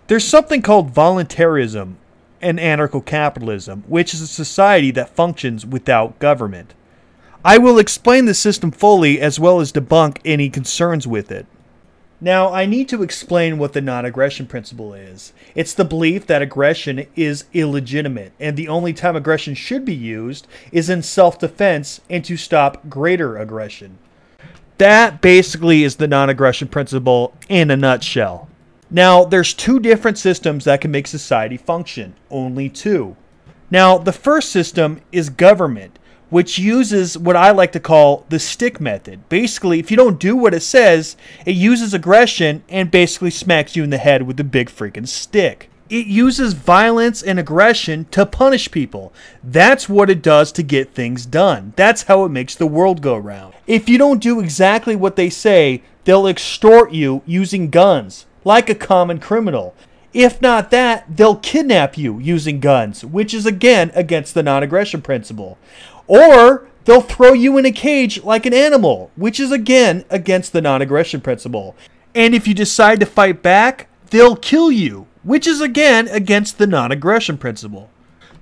There's something called voluntarism and anarcho capitalism, which is a society that functions without government. I will explain the system fully as well as debunk any concerns with it. Now, I need to explain what the non-aggression principle is. It's the belief that aggression is illegitimate, and the only time aggression should be used is in self-defense and to stop greater aggression. That basically is the non-aggression principle in a nutshell. Now, there's two different systems that can make society function. Only two. Now, the first system is government, which uses what I like to call the stick method. Basically, if you don't do what it says, it uses aggression and basically smacks you in the head with a big freaking stick. It uses violence and aggression to punish people. That's what it does to get things done. That's how it makes the world go round. If you don't do exactly what they say, they'll extort you using guns, like a common criminal. If not that, they'll kidnap you using guns, which is again against the non-aggression principle. Or they'll throw you in a cage like an animal, which is again against the non-aggression principle. And if you decide to fight back, they'll kill you, which is again against the non-aggression principle.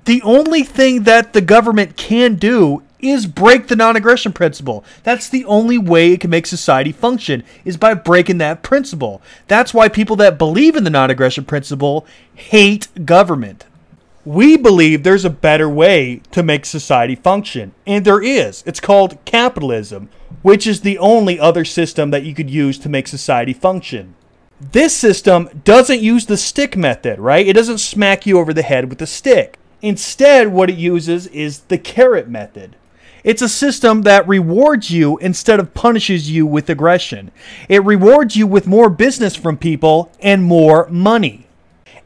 The only thing that the government can do is break the non-aggression principle. That's the only way it can make society function, is by breaking that principle. That's why people that believe in the non-aggression principle hate government. We believe there's a better way to make society function, and there is. It's called capitalism, which is the only other system that you could use to make society function. This system doesn't use the stick method, right? It doesn't smack you over the head with a stick. Instead, what it uses is the carrot method. It's a system that rewards you instead of punishes you with aggression. It rewards you with more business from people and more money.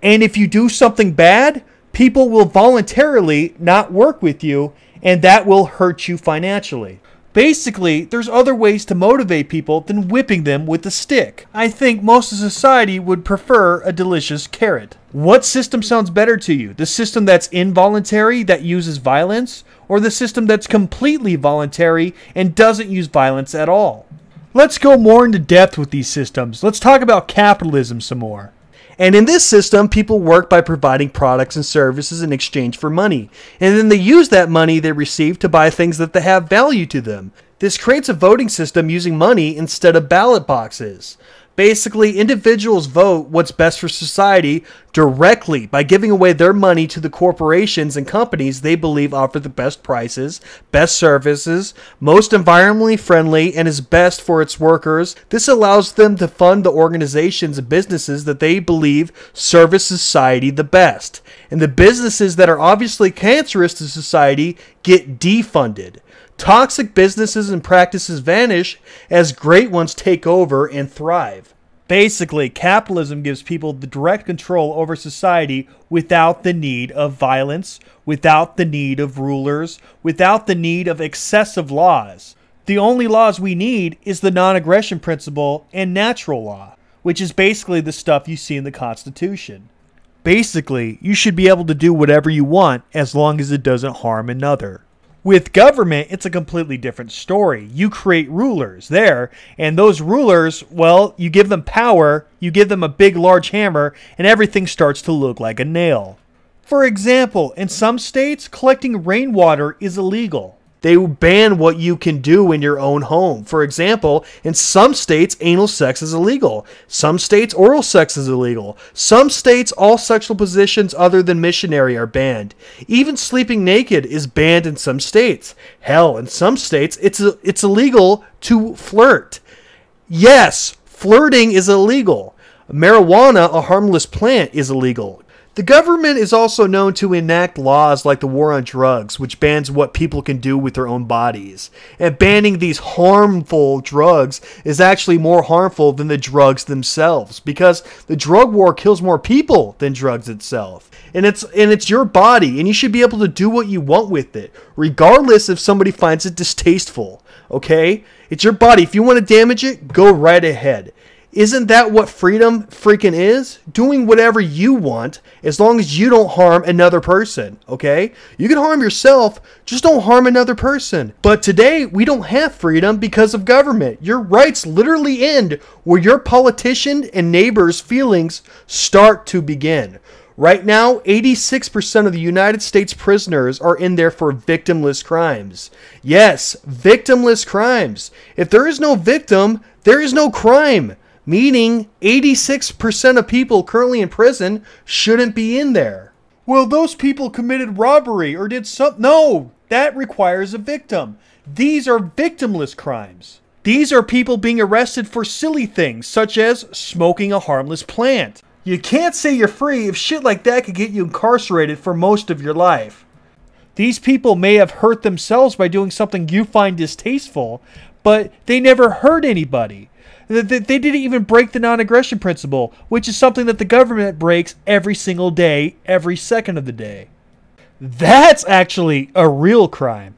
And if you do something bad, people will voluntarily not work with you, and that will hurt you financially. Basically, there's other ways to motivate people than whipping them with a stick. I think most of society would prefer a delicious carrot. What system sounds better to you? The system that's involuntary, that uses violence, or the system that's completely voluntary and doesn't use violence at all? Let's go more into depth with these systems. Let's talk about capitalism some more. And in this system, people work by providing products and services in exchange for money. And then they use that money they receive to buy things that they have value to them. This creates a voting system using money instead of ballot boxes. Basically, individuals vote what's best for society directly by giving away their money to the corporations and companies they believe offer the best prices, best services, most environmentally friendly, and is best for its workers. This allows them to fund the organizations and businesses that they believe service society the best. And the businesses that are obviously cancerous to society get defunded. Toxic businesses and practices vanish as great ones take over and thrive. Basically, capitalism gives people the direct control over society without the need of violence, without the need of rulers, without the need of excessive laws. The only laws we need is the non-aggression principle and natural law, which is basically the stuff you see in the Constitution. Basically, you should be able to do whatever you want as long as it doesn't harm another. With government, it's a completely different story. You create rulers there, and those rulers, well, you give them power, you give them a big, large hammer, and everything starts to look like a nail. For example, in some states, collecting rainwater is illegal. They ban what you can do in your own home. For example, in some states, anal sex is illegal. Some states, oral sex is illegal. Some states, all sexual positions other than missionary are banned. Even sleeping naked is banned in some states. Hell, in some states, it's illegal to flirt. Yes, flirting is illegal. Marijuana, a harmless plant, is illegal. The government is also known to enact laws like the war on drugs, which bans what people can do with their own bodies. And banning these harmful drugs is actually more harmful than the drugs themselves, because the drug war kills more people than drugs itself. And it's your body, and you should be able to do what you want with it, regardless if somebody finds it distasteful. Okay? It's your body. If you want to damage it, go right ahead. Isn't that what freedom freaking is? Doing whatever you want as long as you don't harm another person, okay? You can harm yourself, just don't harm another person. But today, we don't have freedom because of government. Your rights literally end where your politician and neighbors' feelings start to begin. Right now, 86% of the United States prisoners are in there for victimless crimes. Yes, victimless crimes. If there is no victim, there is no crime. Meaning 86% of people currently in prison shouldn't be in there. Well, those people committed robbery or did something. No, that requires a victim. These are victimless crimes. These are people being arrested for silly things, such as smoking a harmless plant. You can't say you're free if shit like that could get you incarcerated for most of your life. These people may have hurt themselves by doing something you find distasteful, but they never hurt anybody. They didn't even break the non-aggression principle, which is something that the government breaks every single day, every second of the day. That's actually a real crime.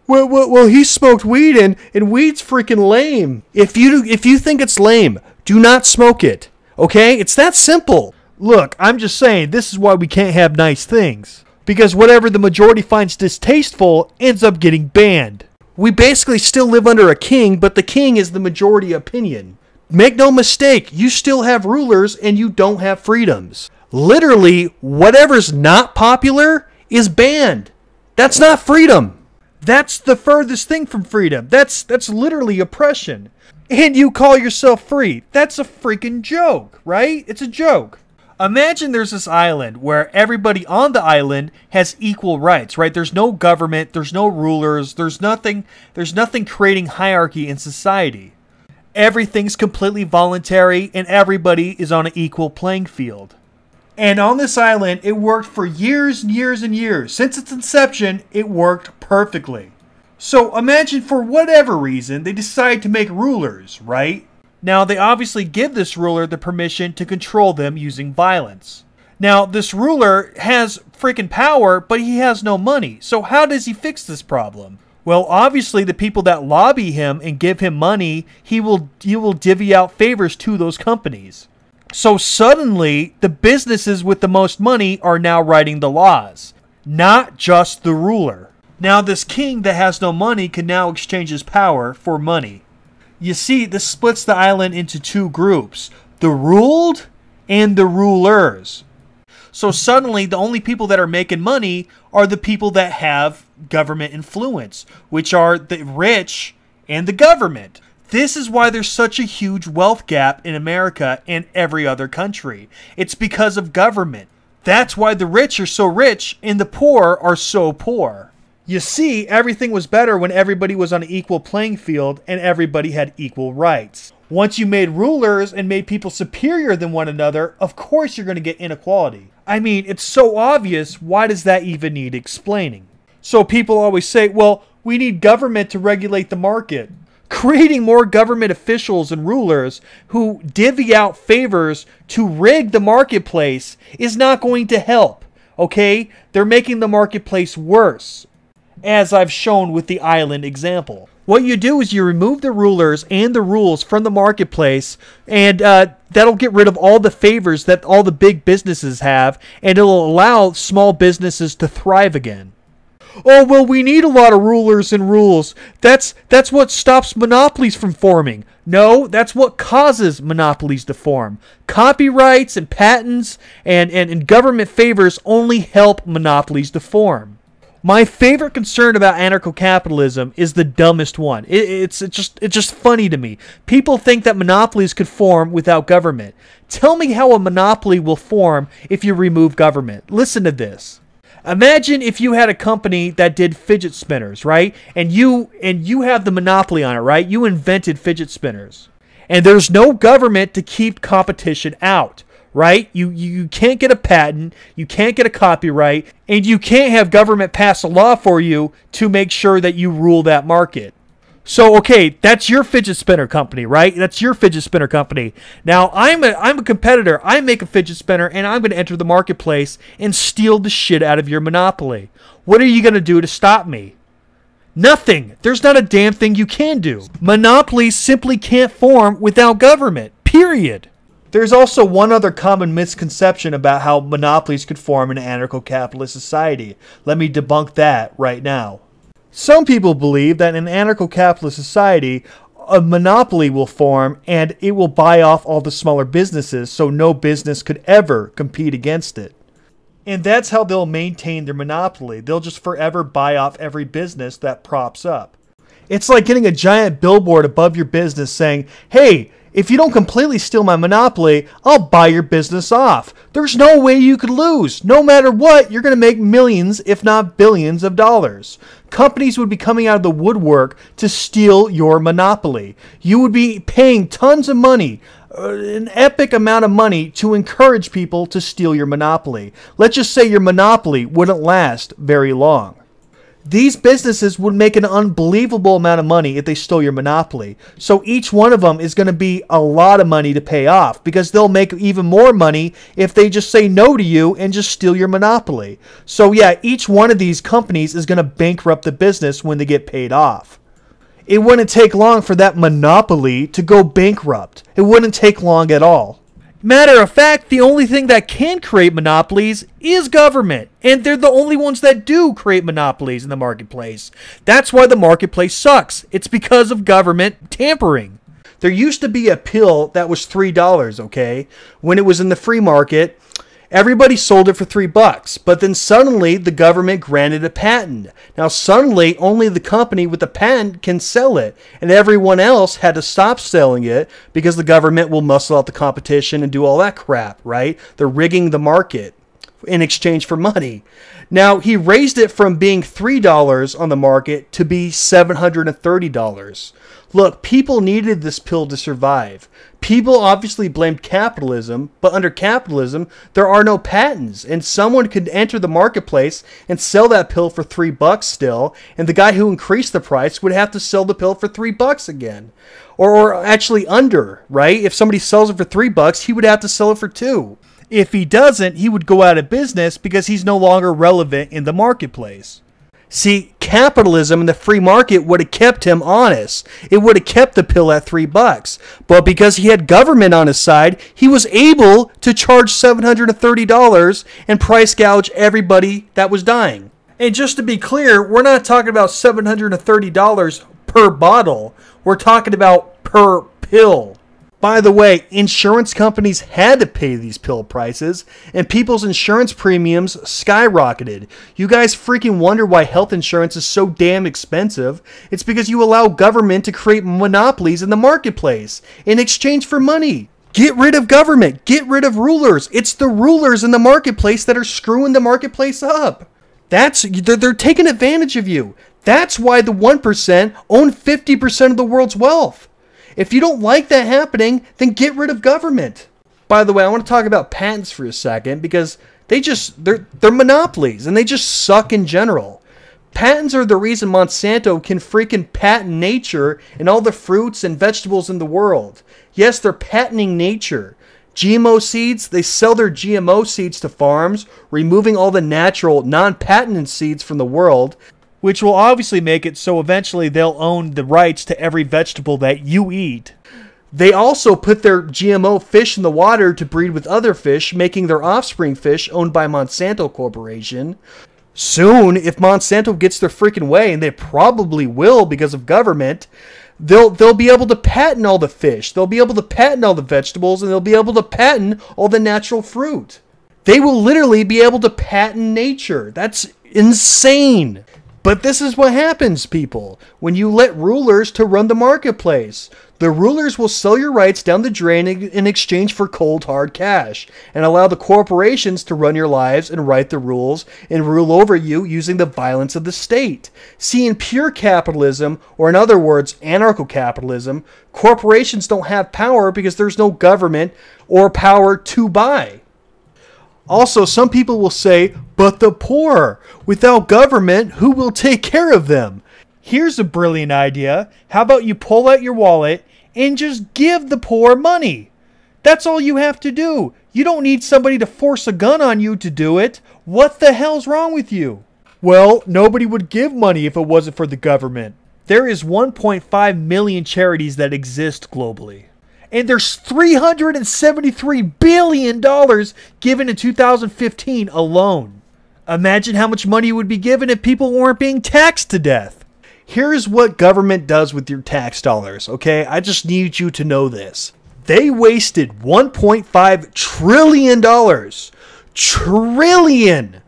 Well, he smoked weed and weed's freaking lame. If you think it's lame, do not smoke it. Okay? It's that simple. Look, I'm just saying, this is why we can't have nice things. Because whatever the majority finds distasteful ends up getting banned. We basically still live under a king, but the king is the majority opinion. Make no mistake, you still have rulers and you don't have freedoms. Literally, whatever's not popular is banned. That's not freedom. That's the furthest thing from freedom. That's literally oppression. And you call yourself free. That's a freaking joke, right? It's a joke. Imagine there's this island where everybody on the island has equal rights, right? There's no government, there's no rulers, there's nothing creating hierarchy in society. Everything's completely voluntary and everybody is on an equal playing field. And on this island, it worked for years and years and years. Since its inception, it worked perfectly. So imagine for whatever reason, they decide to make rulers, right? Now, they obviously give this ruler the permission to control them using violence. Now, this ruler has freaking power, but he has no money. So how does he fix this problem? Well, obviously, the people that lobby him and give him money, he will divvy out favors to those companies. So suddenly, the businesses with the most money are now writing the laws, not just the ruler. Now, this king that has no money can now exchange his power for money. You see, this splits the island into two groups, the ruled and the rulers. So suddenly, the only people that are making money are the people that have government influence, which are the rich and the government. This is why there's such a huge wealth gap in America and every other country. It's because of government. That's why the rich are so rich and the poor are so poor. You see, everything was better when everybody was on an equal playing field and everybody had equal rights. Once you made rulers and made people superior than one another, of course you're going to get inequality. I mean, it's so obvious, why does that even need explaining? So people always say, well, we need government to regulate the market. Creating more government officials and rulers who divvy out favors to rig the marketplace is not going to help, okay? They're making the marketplace worse, as I've shown with the island example. What you do is you remove the rulers and the rules from the marketplace, and that'll get rid of all the favors that all the big businesses have, and it'll allow small businesses to thrive again. Oh, well, we need a lot of rulers and rules. That's what stops monopolies from forming. No, that's what causes monopolies to form. Copyrights and patents and government favors only help monopolies to form. My favorite concern about anarcho-capitalism is the dumbest one. It's just funny to me. People think that monopolies could form without government. Tell me how a monopoly will form if you remove government. Listen to this. Imagine if you had a company that did fidget spinners, right? And you have the monopoly on it, right? You invented fidget spinners. And there's no government to keep competition out, right? You can't get a patent, you can't get a copyright, and you can't have government pass a law for you to make sure that you rule that market. So, okay, that's your fidget spinner company, right? That's your fidget spinner company. Now, I'm a competitor. I make a fidget spinner, and I'm going to enter the marketplace and steal the shit out of your monopoly. What are you going to do to stop me? Nothing. There's not a damn thing you can do. Monopolies simply can't form without government. Period. There's also one other common misconception about how monopolies could form in an anarcho-capitalist society. Let me debunk that right now. Some people believe that in an anarcho-capitalist society, a monopoly will form and it will buy off all the smaller businesses so no business could ever compete against it. And that's how they'll maintain their monopoly. They'll just forever buy off every business that props up. It's like getting a giant billboard above your business saying, hey, if you don't completely steal my monopoly, I'll buy your business off. There's no way you could lose. No matter what, you're going to make millions, if not billions of dollars. Companies would be coming out of the woodwork to steal your monopoly. You would be paying tons of money, an epic amount of money, to encourage people to steal your monopoly. Let's just say your monopoly wouldn't last very long. These businesses would make an unbelievable amount of money if they stole your monopoly. So each one of them is going to be a lot of money to pay off because they'll make even more money if they just say no to you and just steal your monopoly. So yeah, each one of these companies is going to bankrupt the business when they get paid off. It wouldn't take long for that monopoly to go bankrupt. It wouldn't take long at all. Matter of fact, the only thing that can create monopolies is government. And they're the only ones that do create monopolies in the marketplace. That's why the marketplace sucks. It's because of government tampering. There used to be a pill that was $3, okay? When it was in the free market, everybody sold it for $3. But then suddenly the government granted a patent. Now suddenly only the company with the patent can sell it. And everyone else had to stop selling it because the government will muscle out the competition and do all that crap, right? They're rigging the market in exchange for money. Now he raised it from being $3 on the market to be $730. Look, people needed this pill to survive. People obviously blamed capitalism, but under capitalism, there are no patents, and someone could enter the marketplace and sell that pill for $3 still, and the guy who increased the price would have to sell the pill for $3 again. Or actually under, right? If somebody sells it for $3, he would have to sell it for $2. If he doesn't, he would go out of business because he's no longer relevant in the marketplace. See, capitalism and the free market would have kept him honest. It would have kept the pill at $3. But because he had government on his side, he was able to charge $730 and price gouge everybody that was dying. And just to be clear, we're not talking about $730 per bottle. We're talking about per pill. By the way, insurance companies had to pay these pill prices, and people's insurance premiums skyrocketed. You guys freaking wonder why health insurance is so damn expensive. It's because you allow government to create monopolies in the marketplace in exchange for money. Get rid of government. Get rid of rulers. It's the rulers in the marketplace that are screwing the marketplace up. They're taking advantage of you. That's why the 1% own 50% of the world's wealth. If you don't like that happening, then get rid of government. By the way, I want to talk about patents for a second because they're monopolies and they just suck in general. Patents are the reason Monsanto can freaking patent nature and all the fruits and vegetables in the world. Yes, they're patenting nature. GMO seeds, they sell their GMO seeds to farms, removing all the natural, non-patented seeds from the world, which will obviously make it so eventually they'll own the rights to every vegetable that you eat. They also put their GMO fish in the water to breed with other fish, making their offspring fish owned by Monsanto Corporation. Soon, if Monsanto gets their freaking way, and they probably will because of government, they'll be able to patent all the fish, they'll be able to patent all the vegetables, and they'll be able to patent all the natural fruit. They will literally be able to patent nature. That's insane. But this is what happens, people, when you let rulers to run the marketplace. The rulers will sell your rights down the drain in exchange for cold, hard cash, and allow the corporations to run your lives and write the rules and rule over you using the violence of the state. See, in pure capitalism, or in other words, anarcho-capitalism, corporations don't have power because there's no government or power to buy. Also, some people will say, but the poor, without government, who will take care of them? Here's a brilliant idea. How about you pull out your wallet and just give the poor money? That's all you have to do. You don't need somebody to force a gun on you to do it. What the hell's wrong with you? Well, nobody would give money if it wasn't for the government. There is 1.5 million charities that exist globally. And there's $373 billion given in 2015 alone. Imagine how much money would be given if people weren't being taxed to death. Here's what government does with your tax dollars, okay? I just need you to know this. They wasted $1.5 trillion. Trillion!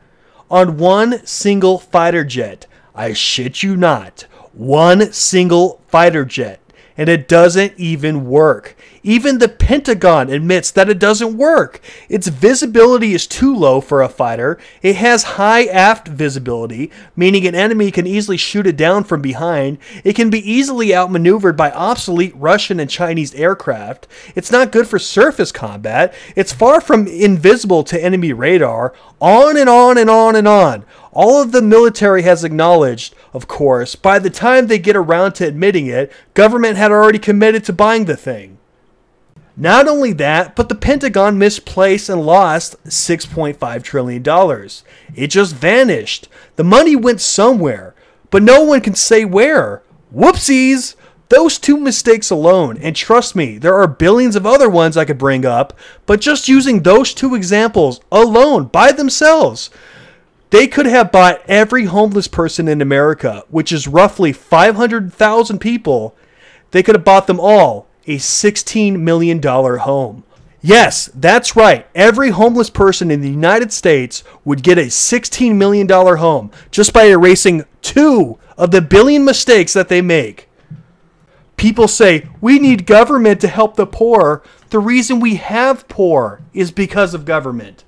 On one single fighter jet. I shit you not. One single fighter jet. And it doesn't even work. Even the Pentagon admits that it doesn't work. Its visibility is too low for a fighter. It has high aft visibility, meaning an enemy can easily shoot it down from behind. It can be easily outmaneuvered by obsolete Russian and Chinese aircraft. It's not good for surface combat. It's far from invisible to enemy radar. On and on and on and on. All of the military has acknowledged, of course, by the time they get around to admitting it, government had already committed to buying the thing. Not only that, but the Pentagon misplaced and lost $6.5 trillion. It just vanished. The money went somewhere, but no one can say where. Whoopsies! Those two mistakes alone, and trust me, there are billions of other ones I could bring up, but just using those two examples alone, by themselves, they could have bought every homeless person in America, which is roughly 500,000 people. They could have bought them all a $16 million home. Yes, that's right. Every homeless person in the United States would get a $16 million home just by erasing 2 of the billion mistakes that they make. People say, we need government to help the poor. The reason we have poor is because of government.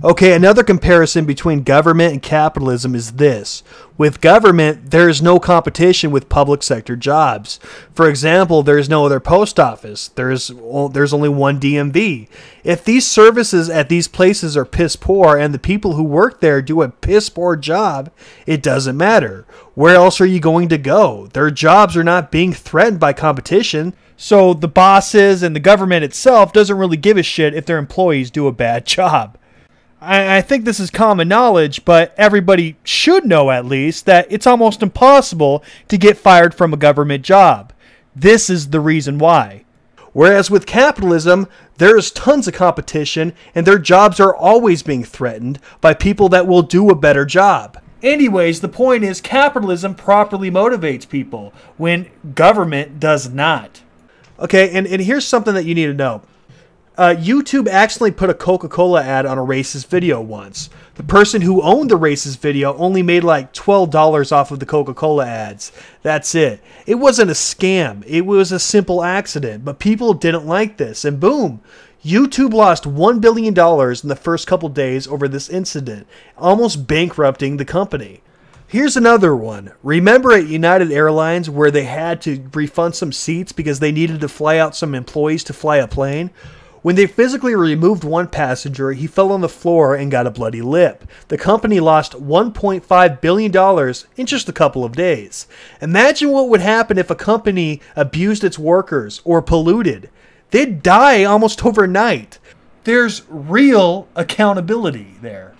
Okay, another comparison between government and capitalism is this. With government, there is no competition with public sector jobs. For example, there is no other post office. There's only one DMV. If these services at these places are piss poor and the people who work there do a piss poor job, it doesn't matter. Where else are you going to go? Their jobs are not being threatened by competition. So the bosses and the government itself doesn't really give a shit if their employees do a bad job. I think this is common knowledge, but everybody should know at least that it's almost impossible to get fired from a government job. This is the reason why. Whereas with capitalism, there is tons of competition and their jobs are always being threatened by people that will do a better job. Anyways, the point is capitalism properly motivates people when government does not. Okay, and here's something that you need to know. YouTube accidentally put a Coca-Cola ad on a racist video once. The person who owned the racist video only made like $12 off of the Coca-Cola ads. That's it. It wasn't a scam. It was a simple accident. But people didn't like this. And boom, YouTube lost $1 billion in the first couple days over this incident, almost bankrupting the company. Here's another one. Remember at United Airlines where they had to refund some seats because they needed to fly out some employees to fly a plane? When they physically removed one passenger, he fell on the floor and got a bloody lip. The company lost $1.5 billion in just a couple of days. Imagine what would happen if a company abused its workers or polluted. They'd die almost overnight. There's real accountability there.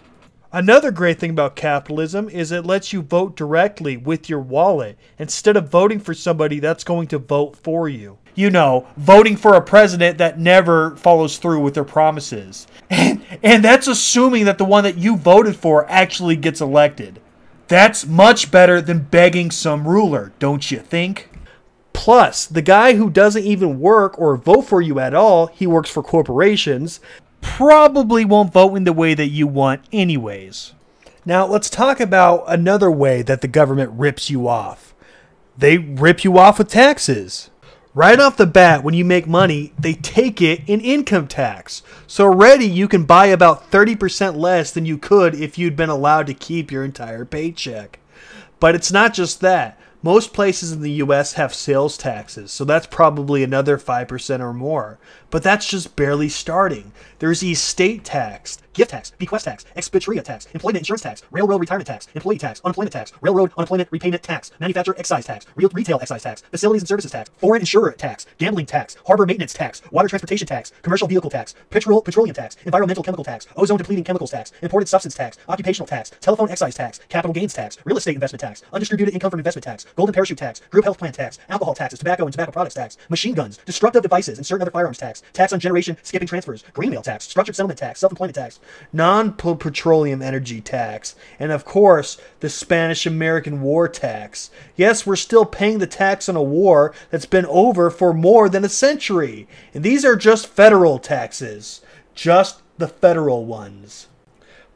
Another great thing about capitalism is it lets you vote directly with your wallet instead of voting for somebody that's going to vote for you. You know, voting for a president that never follows through with their promises. And that's assuming that the one that you voted for actually gets elected. That's much better than begging some ruler, don't you think? Plus, the guy who doesn't even work or vote for you at all, he works for corporations, probably won't vote in the way that you want anyways. Now, let's talk about another way that the government rips you off. They rip you off with taxes. Right off the bat, when you make money, they take it in income tax. So already you can buy about 30% less than you could if you'd been allowed to keep your entire paycheck. But it's not just that. Most places in the US have sales taxes, so that's probably another 5% or more. But that's just barely starting. There's estate tax, gift tax, bequest tax, expatria tax, employment insurance tax, railroad retirement tax, employee tax, unemployment tax, railroad unemployment repayment tax, manufacturer excise tax, retail excise tax, facilities and services tax, foreign insurer tax, gambling tax, harbor maintenance tax, water transportation tax, commercial vehicle tax, petroleum tax, environmental chemical tax, ozone depleting chemicals tax, imported substance tax, occupational tax, telephone excise tax, capital gains tax, real estate investment tax, undistributed income from investment tax, golden parachute tax, group health plan tax, alcohol taxes, tobacco and tobacco products tax, machine guns, destructive devices and certain other firearms tax, tax on generation skipping transfers, green mail tax, structured settlement tax, self-employment tax, non-petroleum energy tax, and of course, the Spanish-American War tax. Yes, we're still paying the tax on a war that's been over for more than a century. And these are just federal taxes. Just the federal ones.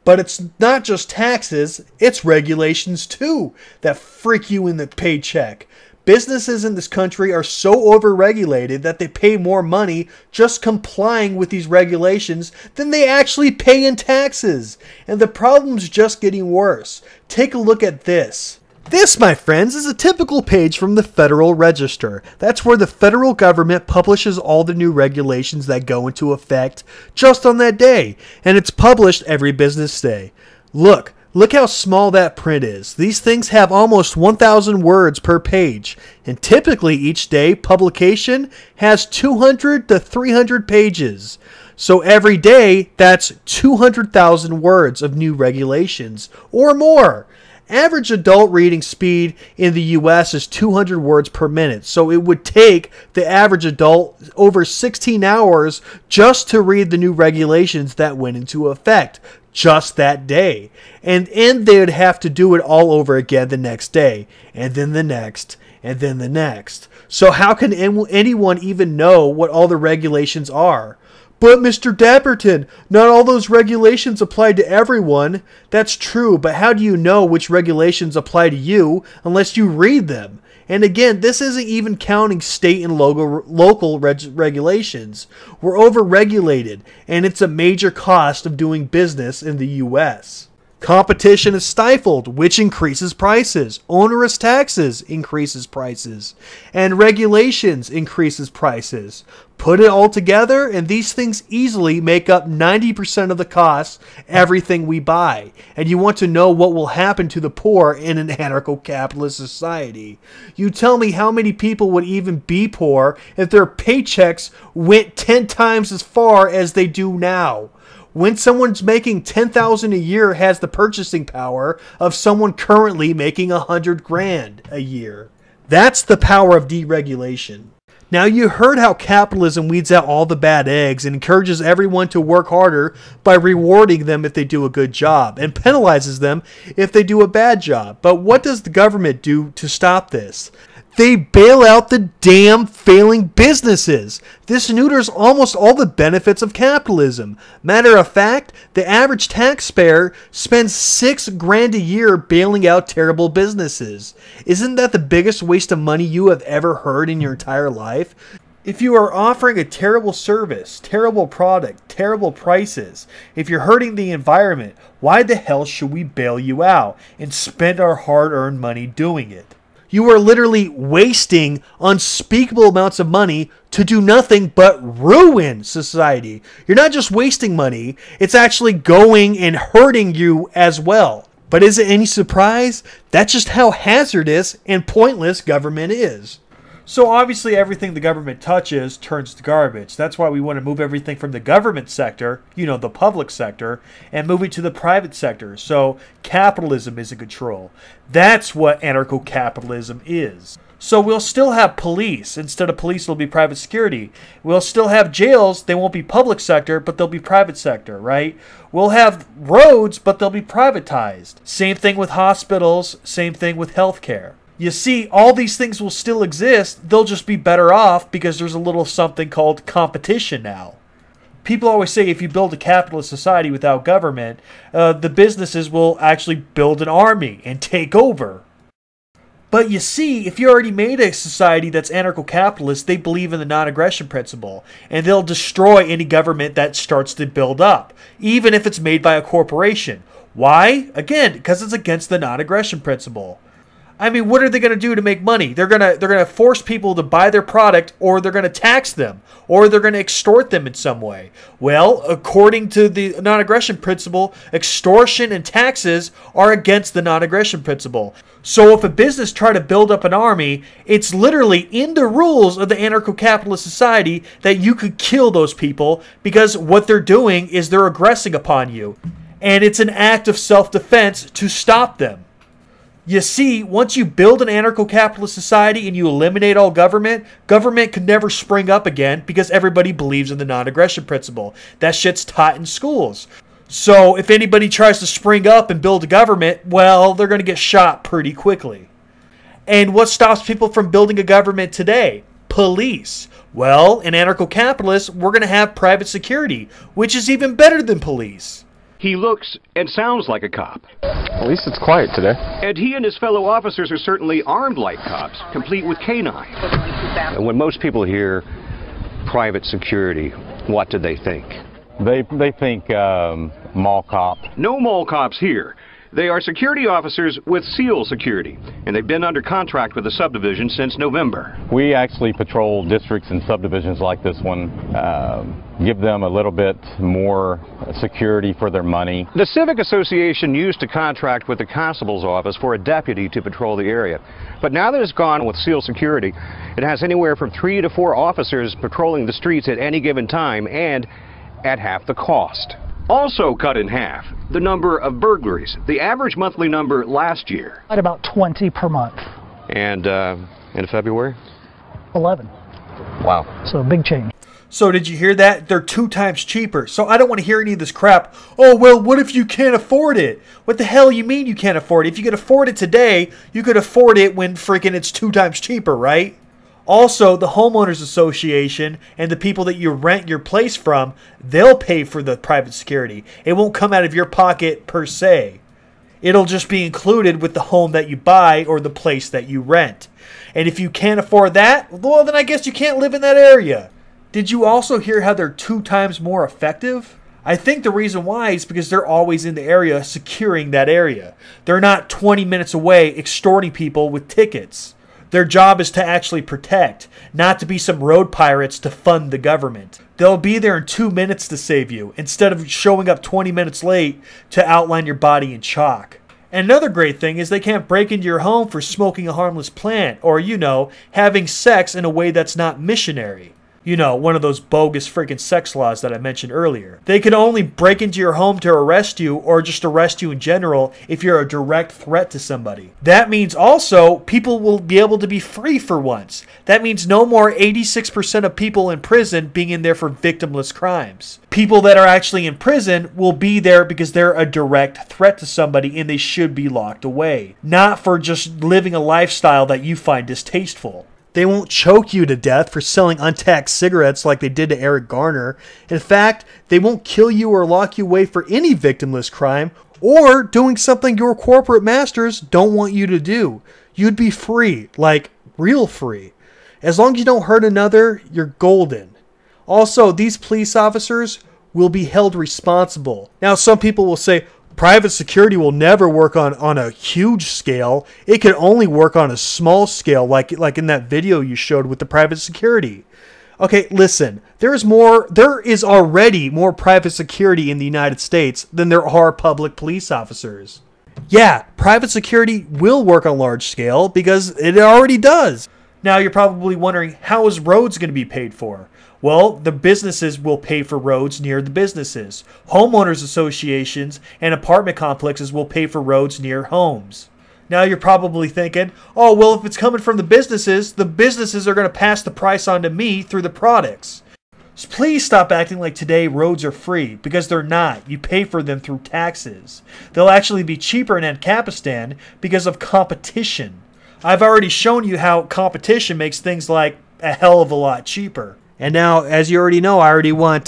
But it's not just taxes, it's regulations too that freak you in the paycheck. Businesses in this country are so overregulated that they pay more money just complying with these regulations than they actually pay in taxes. And the problem's just getting worse. Take a look at this. This, my friends, is a typical page from the Federal Register. That's where the federal government publishes all the new regulations that go into effect just on that day. And it's published every business day. Look how small that print is. These things have almost 1,000 words per page. And typically each day, publication has 200 to 300 pages. So every day, that's 200,000 words of new regulations or more. Average adult reading speed in the US is 200 words per minute, so it would take the average adult over 16 hours just to read the new regulations that went into effect just that day. And they would have to do it all over again the next day, and then the next, and then the next. So how can anyone even know what all the regulations are? But Mr. Dapperton, not all those regulations apply to everyone. That's true, but how do you know which regulations apply to you unless you read them? And again, this isn't even counting state and local regulations. We're overregulated, and it's a major cost of doing business in the U.S. Competition is stifled, which increases prices. Onerous taxes increases prices. And regulations increases prices. Put it all together, and these things easily make up 90% of the costs everything we buy. And you want to know what will happen to the poor in an anarcho-capitalist society. You tell me how many people would even be poor if their paychecks went 10 times as far as they do now. When someone's making $10,000 a year has the purchasing power of someone currently making $100,000 a year. That's the power of deregulation. Now you heard how capitalism weeds out all the bad eggs and encourages everyone to work harder by rewarding them if they do a good job and penalizes them if they do a bad job. But what does the government do to stop this? They bail out the damn failing businesses. This neuters almost all the benefits of capitalism. Matter of fact, the average taxpayer spends $6,000 a year bailing out terrible businesses. Isn't that the biggest waste of money you have ever heard in your entire life? If you are offering a terrible service, terrible product, terrible prices, if you're hurting the environment, why the hell should we bail you out and spend our hard-earned money doing it? You are literally wasting unspeakable amounts of money to do nothing but ruin society. You're not just wasting money, it's actually going and hurting you as well. But is it any surprise? That's just how hazardous and pointless government is. So obviously everything the government touches turns to garbage. That's why we want to move everything from the government sector, the public sector, and move it to the private sector. So capitalism is in control. That's what anarcho-capitalism is. So we'll still have police. Instead of police, it'll be private security. We'll still have jails. They won't be public sector, but they'll be private sector, right? We'll have roads, but they'll be privatized. Same thing with hospitals. Same thing with healthcare. You see, all these things will still exist. They'll just be better off because there's a little something called competition now. People always say if you build a capitalist society without government, the businesses will actually build an army and take over. But you see, if you already made a society that's anarcho-capitalist, they believe in the non-aggression principle. And they'll destroy any government that starts to build up, even if it's made by a corporation. Why? Again, because it's against the non-aggression principle. I mean, what are they going to do to make money? They're going to force people to buy their product, or they're going to tax them, or they're going to extort them in some way. Well, according to the non-aggression principle, extortion and taxes are against the non-aggression principle. So if a business try to build up an army, it's literally in the rules of the anarcho-capitalist society that you could kill those people, because what they're doing is they're aggressing upon you. And it's an act of self-defense to stop them. You see, once you build an anarcho-capitalist society and you eliminate all government, government could never spring up again because everybody believes in the non-aggression principle. That shit's taught in schools. So if anybody tries to spring up and build a government, well, they're going to get shot pretty quickly. And what stops people from building a government today? Police. Well, in anarcho-capitalists, we're going to have private security, which is even better than police. He looks and sounds like a cop. At least it's quiet today. And he and his fellow officers are certainly armed like cops, complete with canines. And when most people hear private security, what do they think? They think mall cop. No mall cops here. They are security officers with SEAL security, and they've been under contract with the subdivision since November. We actually patrol districts and subdivisions like this one, give them a little bit more security for their money. The Civic Association used to contract with the constable's office for a deputy to patrol the area. But now that it's gone with SEAL security, it has anywhere from 3 to 4 officers patrolling the streets at any given time, and at half the cost. Also cut in half, the number of burglaries. The average monthly number last year. At about 20 per month. And in February? 11. Wow. So big change. So did you hear that? They're 2 times cheaper. So I don't want to hear any of this crap. Oh, well, what if you can't afford it? What the hell you mean you can't afford it? If you could afford it today, you could afford it when freaking it's 2 times cheaper, right? Also, the homeowners association and the people that you rent your place from, they'll pay for the private security. It won't come out of your pocket per se. It'll just be included with the home that you buy or the place that you rent. And if you can't afford that, well, then I guess you can't live in that area. Did you also hear how they're 2 times more effective? I think the reason why is because they're always in the area securing that area. They're not 20 minutes away extorting people with tickets. Their job is to actually protect, not to be some road pirates to fund the government. They'll be there in 2 minutes to save you, instead of showing up 20 minutes late to outline your body in chalk. And another great thing is they can't break into your home for smoking a harmless plant, or, having sex in a way that's not missionary. One of those bogus freaking sex laws that I mentioned earlier. They can only break into your home to arrest you, or just arrest you in general, if you're a direct threat to somebody. That means also people will be able to be free for once. That means no more 86% of people in prison being in there for victimless crimes. People that are actually in prison will be there because they're a direct threat to somebody and they should be locked away. Not for just living a lifestyle that you find distasteful. They won't choke you to death for selling untaxed cigarettes like they did to Eric Garner. In fact, they won't kill you or lock you away for any victimless crime or doing something your corporate masters don't want you to do. You'd be free, like real free. As long as you don't hurt another, you're golden. Also, these police officers will be held responsible. Now, some people will say, private security will never work on a huge scale. It can only work on a small scale, like in that video you showed with the private security. Okay, listen. There is already more private security in the United States than there are public police officers. Yeah, private security will work on large scale because it already does. Now you're probably wondering, how is roads going to be paid for? Well, the businesses will pay for roads near the businesses. Homeowners associations and apartment complexes will pay for roads near homes. Now you're probably thinking, oh, well, if it's coming from the businesses are going to pass the price on to me through the products. So please stop acting like today roads are free, because they're not. You pay for them through taxes. They'll actually be cheaper in Ancapistan because of competition. I've already shown you how competition makes things like a hell of a lot cheaper. And now, as you already know, I already want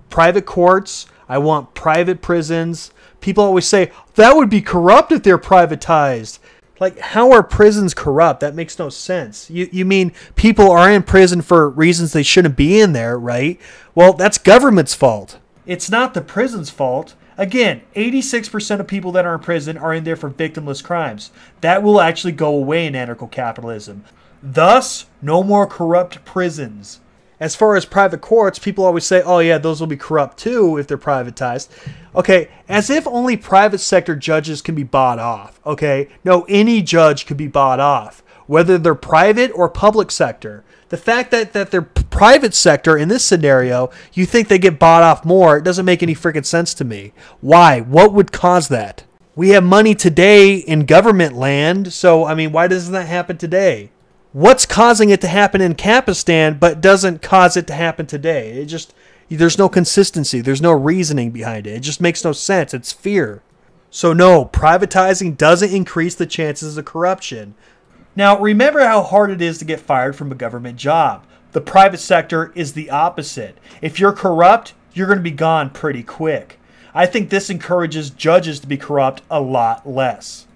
private courts. I want private prisons. People always say, that would be corrupt if they're privatized. Like, how are prisons corrupt? That makes no sense. You mean people are in prison for reasons they shouldn't be in there, right? Well, that's government's fault. It's not the prison's fault. Again, 86% of people that are in prison are in there for victimless crimes. That will actually go away in anarcho capitalism. Thus, no more corrupt prisons. As far as private courts, people always say, oh yeah, those will be corrupt too if they're privatized. Okay, as if only private sector judges can be bought off. Okay, no, any judge could be bought off, whether they're private or public sector. The fact that they're private sector in this scenario, you think they get bought off more, it doesn't make any freaking sense to me. Why? What would cause that? We have money today in government land, so I mean, why doesn't that happen today? What's causing it to happen in Kapistan but doesn't cause it to happen today? There's no consistency. There's no reasoning behind it. It just makes no sense. It's fear. So no, privatizing doesn't increase the chances of corruption. Now, remember how hard it is to get fired from a government job. The private sector is the opposite. If you're corrupt, you're going to be gone pretty quick. I think this encourages judges to be corrupt a lot less.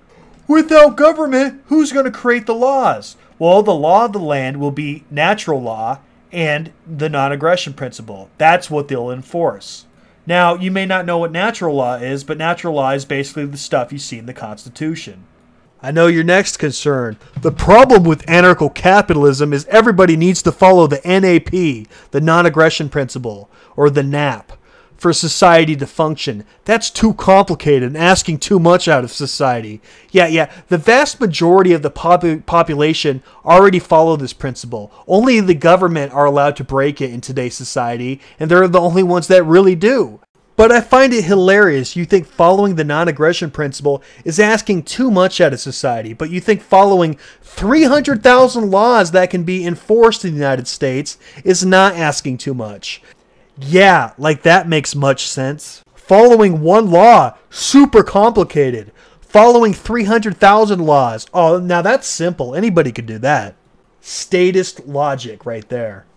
Without government, who's going to create the laws? Well, the law of the land will be natural law and the non-aggression principle. That's what they'll enforce. Now, you may not know what natural law is, but natural law is basically the stuff you see in the Constitution. I know your next concern. The problem with anarcho capitalism is everybody needs to follow the NAP, the non-aggression principle, or the NAP, for society to function. That's too complicated and asking too much out of society. Yeah, the vast majority of the population already follow this principle. Only the government are allowed to break it in today's society, and they're the only ones that really do. But I find it hilarious you think following the non-aggression principle is asking too much out of society, but you think following 300,000 laws that can be enforced in the United States is not asking too much. Yeah, like that makes much sense. Following one law, super complicated. Following 300,000 laws, oh, now that's simple. Anybody could do that. Statist logic right there.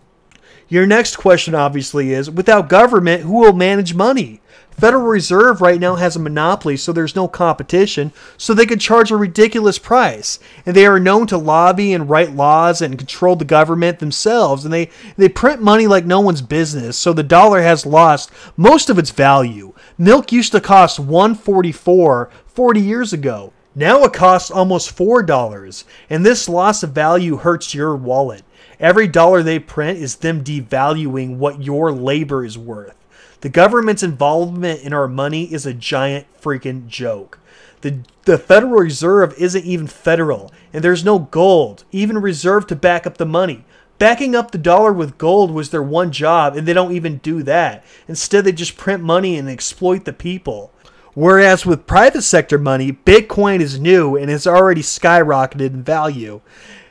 Your next question obviously is, without government, who will manage money? Federal Reserve right now has a monopoly, so there's no competition, so they can charge a ridiculous price. And they are known to lobby and write laws and control the government themselves. And they print money like no one's business, so the dollar has lost most of its value. Milk used to cost $1.44 40 years ago. Now it costs almost $4, and this loss of value hurts your wallet. Every dollar they print is them devaluing what your labor is worth. The government's involvement in our money is a giant freaking joke. The Federal Reserve isn't even federal, and there's no gold, even reserved to back up the money. Backing up the dollar with gold was their one job, and they don't even do that. Instead, they just print money and exploit the people. Whereas with private sector money, Bitcoin is new and has already skyrocketed in value.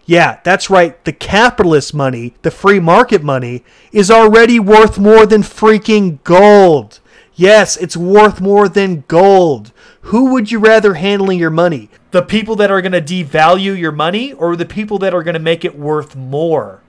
Yeah, that's right. The capitalist money, the free market money, is already worth more than freaking gold. Yes, it's worth more than gold. Who would you rather handling your money? The people that are going to devalue your money, or the people that are going to make it worth more?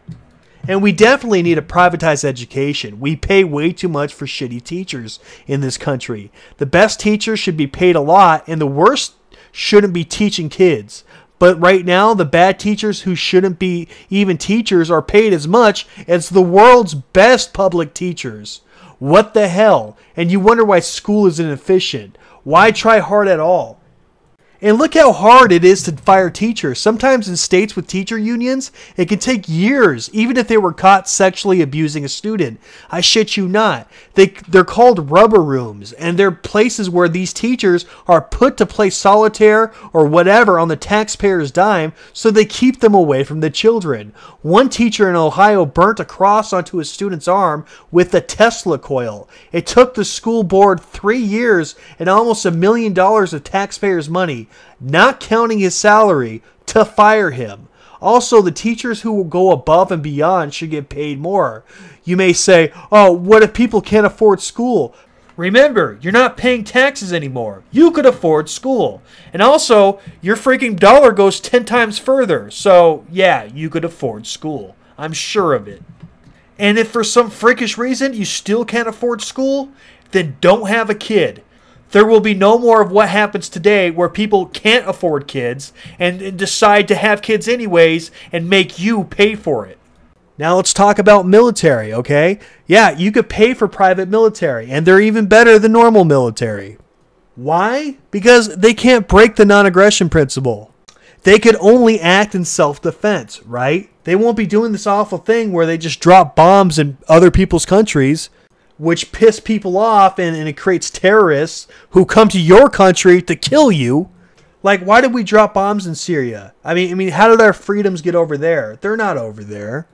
And we definitely need a privatized education. We pay way too much for shitty teachers in this country. The best teachers should be paid a lot, and the worst shouldn't be teaching kids. But right now, the bad teachers who shouldn't be even teachers are paid as much as the world's best public teachers. What the hell? And you wonder why school is inefficient. Why try hard at all? And look how hard it is to fire teachers. Sometimes in states with teacher unions, it can take years, even if they were caught sexually abusing a student. I shit you not. They're called rubber rooms, and they're places where these teachers are put to play solitaire or whatever on the taxpayer's dime, so they keep them away from the children. One teacher in Ohio burnt a cross onto a student's arm with a Tesla coil. It took the school board 3 years and almost $1 million of taxpayers' money, not counting his salary, to fire him. Also, the teachers who will go above and beyond should get paid more. You may say, oh, what if people can't afford school? Remember, you're not paying taxes anymore. You could afford school. And also, your freaking dollar goes 10 times further. So, yeah, you could afford school. I'm sure of it. And if for some freakish reason you still can't afford school, then don't have a kid. There will be no more of what happens today where people can't afford kids and decide to have kids anyways and make you pay for it. Now let's talk about military, okay? Yeah, you could pay for private military, and they're even better than normal military. Why? Because they can't break the non-aggression principle. They could only act in self-defense, right? They won't be doing this awful thing where they just drop bombs in other people's countries, which piss people off, and it creates terrorists who come to your country to kill you. Like, why did we drop bombs in Syria? I mean, how did our freedoms get over there? They're not over there.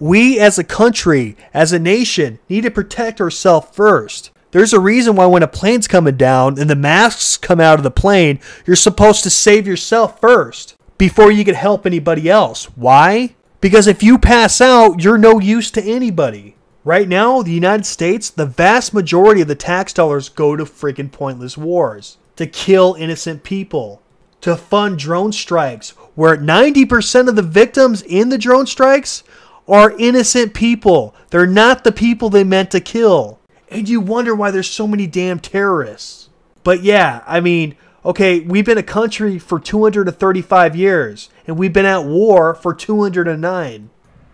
We as a country, as a nation, need to protect ourselves first. There's a reason why when a plane's coming down and the masks come out of the plane, you're supposed to save yourself first before you can help anybody else. Why? Because if you pass out, you're no use to anybody. Right now, the United States, the vast majority of the tax dollars go to freaking pointless wars, to kill innocent people, to fund drone strikes, where 90% of the victims in the drone strikes are innocent people. They're not the people they meant to kill. And you wonder why there's so many damn terrorists. But yeah, I mean, okay, we've been a country for 235 years, and we've been at war for 209.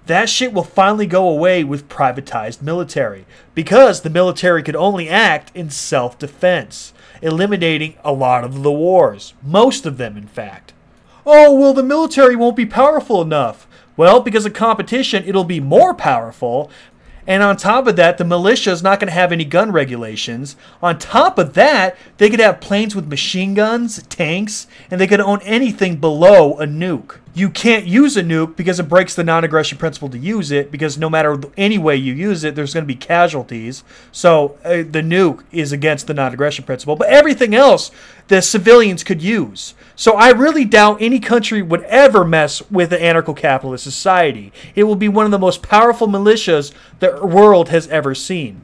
That shit will finally go away with privatized military, because the military could only act in self-defense, eliminating a lot of the wars. Most of them, in fact. Oh, well, the military won't be powerful enough. Well, because of competition, it'll be more powerful. And on top of that, the militia is not going to have any gun regulations. On top of that, they could have planes with machine guns, tanks, and they could own anything below a nuke. You can't use a nuke because it breaks the non-aggression principle to use it, because no matter any way you use it, there's going to be casualties. So the nuke is against the non-aggression principle. But everything else, the civilians could use. So I really doubt any country would ever mess with an anarcho-capitalist society. It will be one of the most powerful militias the world has ever seen.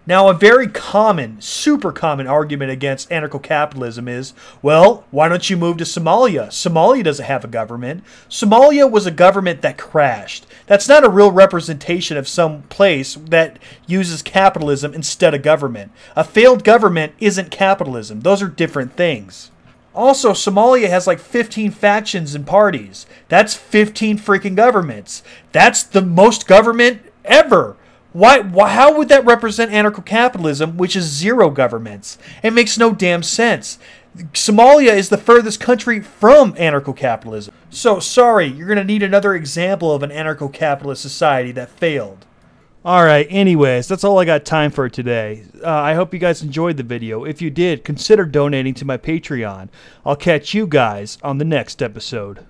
Now, a very common, super common argument against anarcho-capitalism is, well, why don't you move to Somalia? Somalia doesn't have a government. Somalia was a government that crashed. That's not a real representation of some place that uses capitalism instead of government. A failed government isn't capitalism. Those are different things. Also, Somalia has like 15 factions and parties. That's 15 freaking governments. That's the most government ever. How would that represent anarcho-capitalism, which is zero governments? It makes no damn sense. Somalia is the furthest country from anarcho-capitalism. So, sorry, you're going to need another example of an anarcho-capitalist society that failed. Alright, anyways, that's all I got time for today. I hope you guys enjoyed the video. If you did, consider donating to my Patreon. I'll catch you guys on the next episode.